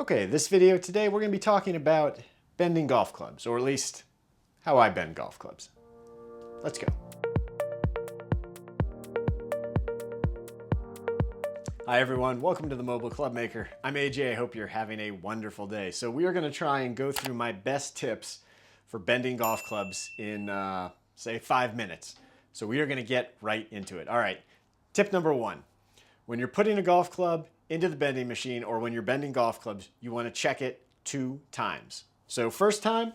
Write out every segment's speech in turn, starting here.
Okay, this video today we're going to be talking about bending golf clubs, or at least how I bend golf clubs. Let's go. Hi everyone, welcome to the Mobile Club Maker. I'm AJ, I hope you're having a wonderful day. So we are going to try and go through my best tips for bending golf clubs in, say, 5 minutes. So we are going to get right into it. All right, tip number 1. When you're putting a golf club into the bending machine, or when you're bending golf clubs, you want to check it 2 times. So first time,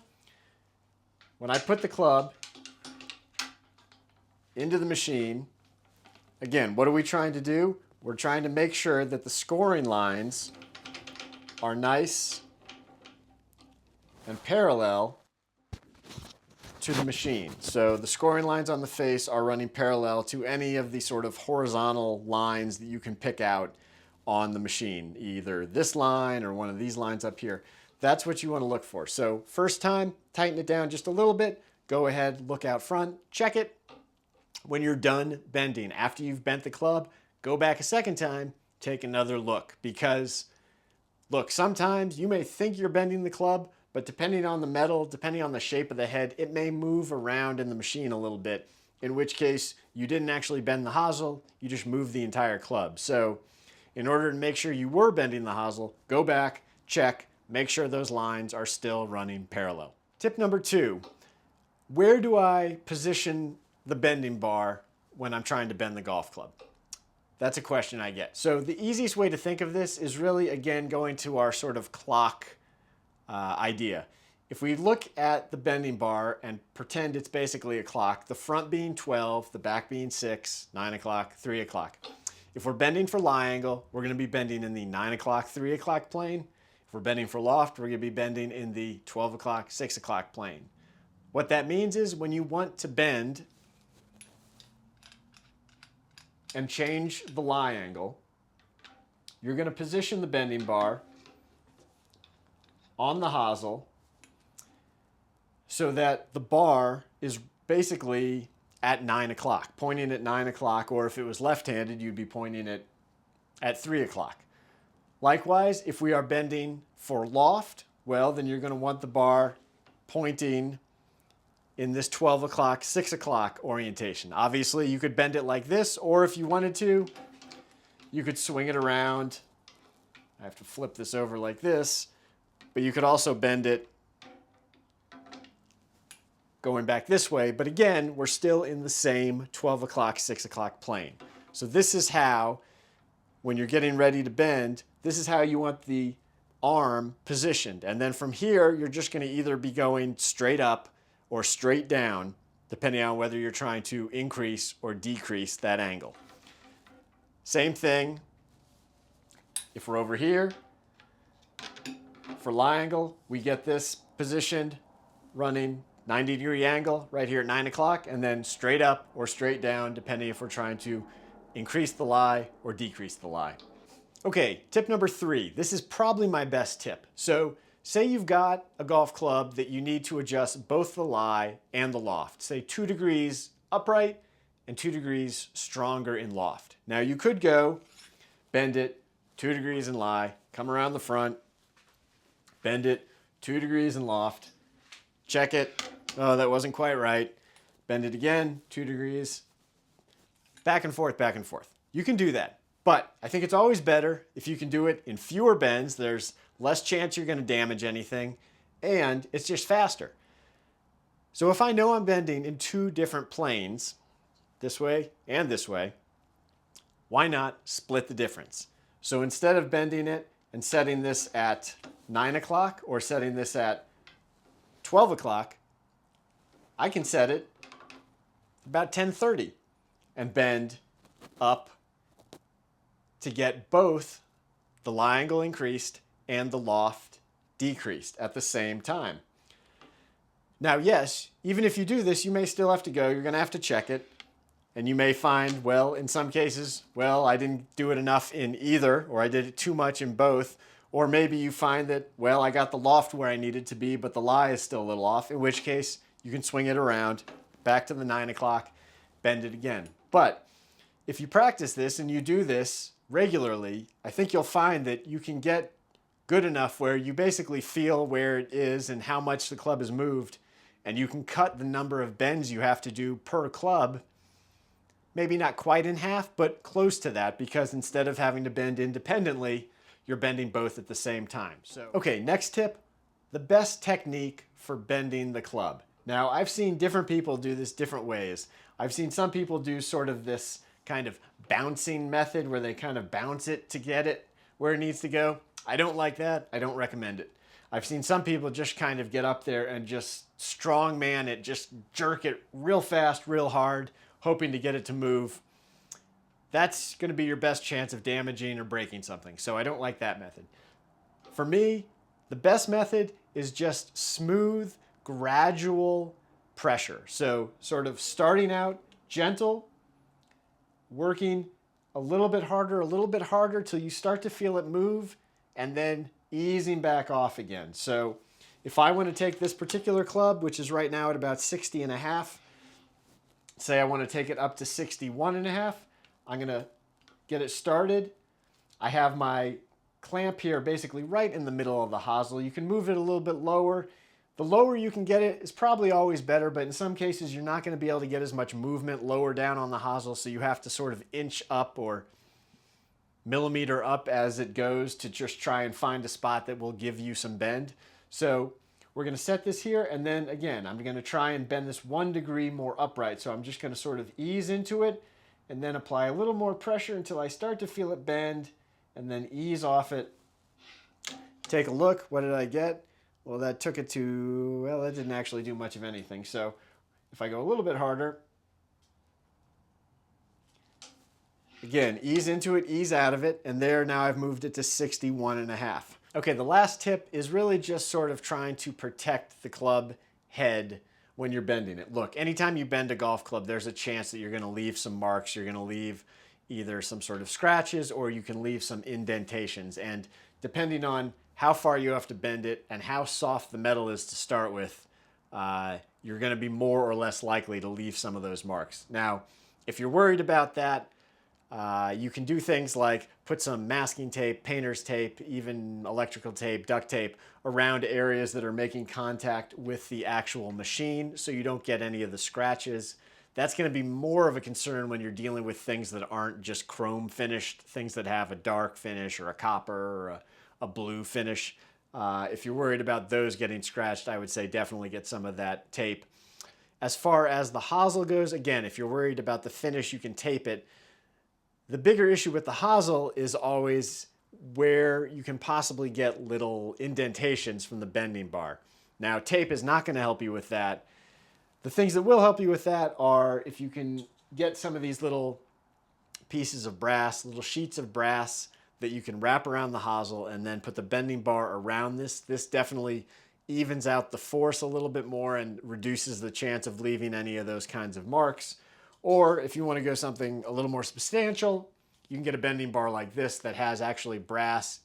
when I put the club into the machine, again, what are we trying to do? We're trying to make sure that the scoring lines are nice and parallel to the machine. So the scoring lines on the face are running parallel to any of the sort of horizontal lines that you can pick out on the machine, either this line or one of these lines up here. That's what you want to look for. So first time, tighten it down just a little bit. Go ahead, look out front, check it. When you're done bending, after you've bent the club, go back a second time, take another look. Because, look, sometimes you may think you're bending the club, but depending on the metal, depending on the shape of the head, it may move around in the machine a little bit, in which case you didn't actually bend the hosel, you just moved the entire club. So in order to make sure you were bending the hosel, go back, check, make sure those lines are still running parallel. Tip number 2, where do I position the bending bar when I'm trying to bend the golf club? That's a question I get. So the easiest way to think of this is really, again, going to our sort of clock idea. If we look at the bending bar and pretend it's basically a clock, the front being 12, the back being 6, 9 o'clock, 3 o'clock. If we're bending for lie angle, we're going to be bending in the 9 o'clock, 3 o'clock plane. If we're bending for loft, we're going to be bending in the 12 o'clock, 6 o'clock plane. What that means is when you want to bend and change the lie angle, you're going to position the bending bar on the hosel so that the bar is basically at 9 o'clock, pointing at 9 o'clock, or if it was left-handed, you'd be pointing it at 3 o'clock. Likewise, if we are bending for loft, well, then you're going to want the bar pointing in this 12 o'clock, 6 o'clock orientation. Obviously, you could bend it like this, or if you wanted to, you could swing it around. I have to flip this over like this, but you could also bend it going back this way. But again, we're still in the same 12 o'clock, 6 o'clock plane. So this is how, when you're getting ready to bend, this is how you want the arm positioned. And then from here, you're just going to either be going straight up or straight down, depending on whether you're trying to increase or decrease that angle. Same thing if we're over here. For lie angle, we get this positioned running 90-degree angle right here at 9 o'clock, and then straight up or straight down, depending if we're trying to increase the lie or decrease the lie. Okay, tip number 3. This is probably my best tip. So say you've got a golf club that you need to adjust both the lie and the loft. Say 2 degrees upright and 2 degrees stronger in loft. Now you could go bend it 2 degrees in lie, come around the front, bend it 2 degrees in loft, check it. Oh, that wasn't quite right. Bend it again, 2 degrees. Back and forth, back and forth. You can do that. But I think it's always better if you can do it in fewer bends. There's less chance you're going to damage anything, and it's just faster. So if I know I'm bending in 2 different planes, this way and this way, why not split the difference? So instead of bending it and setting this at 9 o'clock or setting this at 12 o'clock, I can set it about 10:30 and bend up to get both the lie angle increased and the loft decreased at the same time. Now, yes, even if you do this, you may still have to go. You're going to have to check it. And you may find, well, in some cases, well, I didn't do it enough in either, or I did it too much in both. Or maybe you find that, well, I got the loft where I needed to be, but the lie is still a little off, in which case you can swing it around, back to the 9 o'clock, bend it again. But if you practice this and you do this regularly, I think you'll find that you can get good enough where you basically feel where it is and how much the club has moved, and you can cut the number of bends you have to do per club, maybe not quite in half, but close to that, because instead of having to bend independently, you're bending both at the same time. So, okay, next tip, the best technique for bending the club. Now, I've seen different people do this different ways. I've seen some people do sort of this kind of bouncing method where they kind of bounce it to get it where it needs to go. I don't like that. I don't recommend it. I've seen some people just kind of get up there and just strong man it, just jerk it real fast, real hard, hoping to get it to move. That's going to be your best chance of damaging or breaking something. So I don't like that method. For me, the best method is just smooth, gradual pressure. So sort of starting out gentle, working a little bit harder till you start to feel it move, and then easing back off again. So if I want to take this particular club, which is right now at about 60.5, say I want to take it up to 61.5, I'm going to get it started. I have my clamp here basically right in the middle of the hosel. You can move it a little bit lower. The lower you can get it is probably always better, but in some cases you're not going to be able to get as much movement lower down on the hosel, so you have to sort of inch up or millimeter up as it goes to just try and find a spot that will give you some bend. So we're going to set this here, and then again, I'm going to try and bend this 1 degree more upright. So I'm just going to sort of ease into it and then apply a little more pressure until I start to feel it bend, and then ease off it. Take a look. What did I get? Well, that took it to, well, that didn't actually do much of anything. So if I go a little bit harder, again, ease into it, ease out of it, and there now I've moved it to 61.5. Okay, the last tip is really just sort of trying to protect the club head when you're bending it. Look, anytime you bend a golf club, there's a chance that you're going to leave some marks. You're going to leave either some sort of scratches, or you can leave some indentations. And depending on how far you have to bend it and how soft the metal is to start with, you're going to be more or less likely to leave some of those marks. Now, if you're worried about that, you can do things like put some masking tape, painter's tape, even electrical tape, duct tape around areas that are making contact with the actual machine so you don't get any of the scratches. That's going to be more of a concern when you're dealing with things that aren't just chrome finished, things that have a dark finish or a copper or a blue finish. If you're worried about those getting scratched, I would say definitely get some of that tape. As far as the hosel goes, again, if you're worried about the finish, you can tape it. The bigger issue with the hosel is always where you can possibly get little indentations from the bending bar. Now, tape is not going to help you with that. The things that will help you with that are if you can get some of these little pieces of brass, little sheets of brass that you can wrap around the hosel and then put the bending bar around this. This definitely evens out the force a little bit more and reduces the chance of leaving any of those kinds of marks. Or if you want to go something a little more substantial, you can get a bending bar like this that has actually brass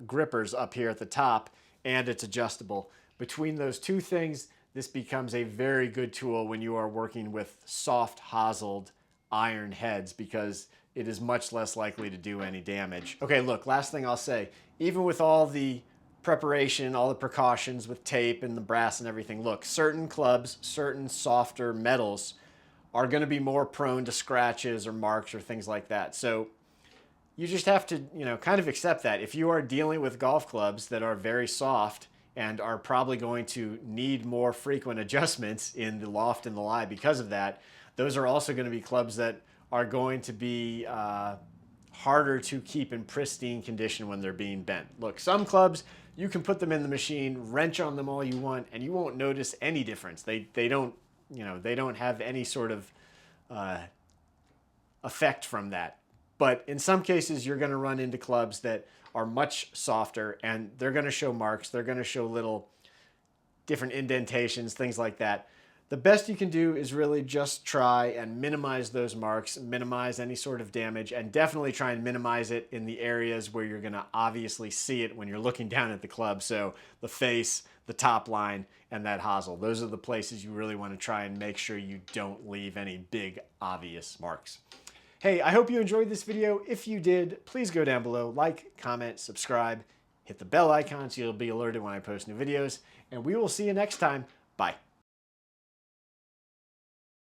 grippers up here at the top, and it's adjustable. Between those two things, this becomes a very good tool when you are working with soft hoseled iron heads, because it is much less likely to do any damage. Okay, look, last thing I'll say, even with all the preparation, all the precautions with tape and the brass and everything, look, certain clubs, certain softer metals are going to be more prone to scratches or marks or things like that. So you just have to, kind of accept that. If you are dealing with golf clubs that are very soft and are probably going to need more frequent adjustments in the loft and the lie because of that, those are also going to be clubs that are going to be harder to keep in pristine condition when they're being bent. Look, some clubs, you can put them in the machine, wrench on them all you want, and you won't notice any difference. They don't have any sort of effect from that. But in some cases, you're going to run into clubs that are much softer, and they're going to show marks. They're going to show little different indentations, things like that. The best you can do is really just try and minimize those marks, minimize any sort of damage, and definitely try and minimize it in the areas where you're going to obviously see it when you're looking down at the club. So the face, the top line, and that hosel. Those are the places you really want to try and make sure you don't leave any big obvious marks. Hey, I hope you enjoyed this video. If you did, please go down below, like, comment, subscribe, Hit the bell icon so you'll be alerted when I post new videos. And we will see you next time. Bye.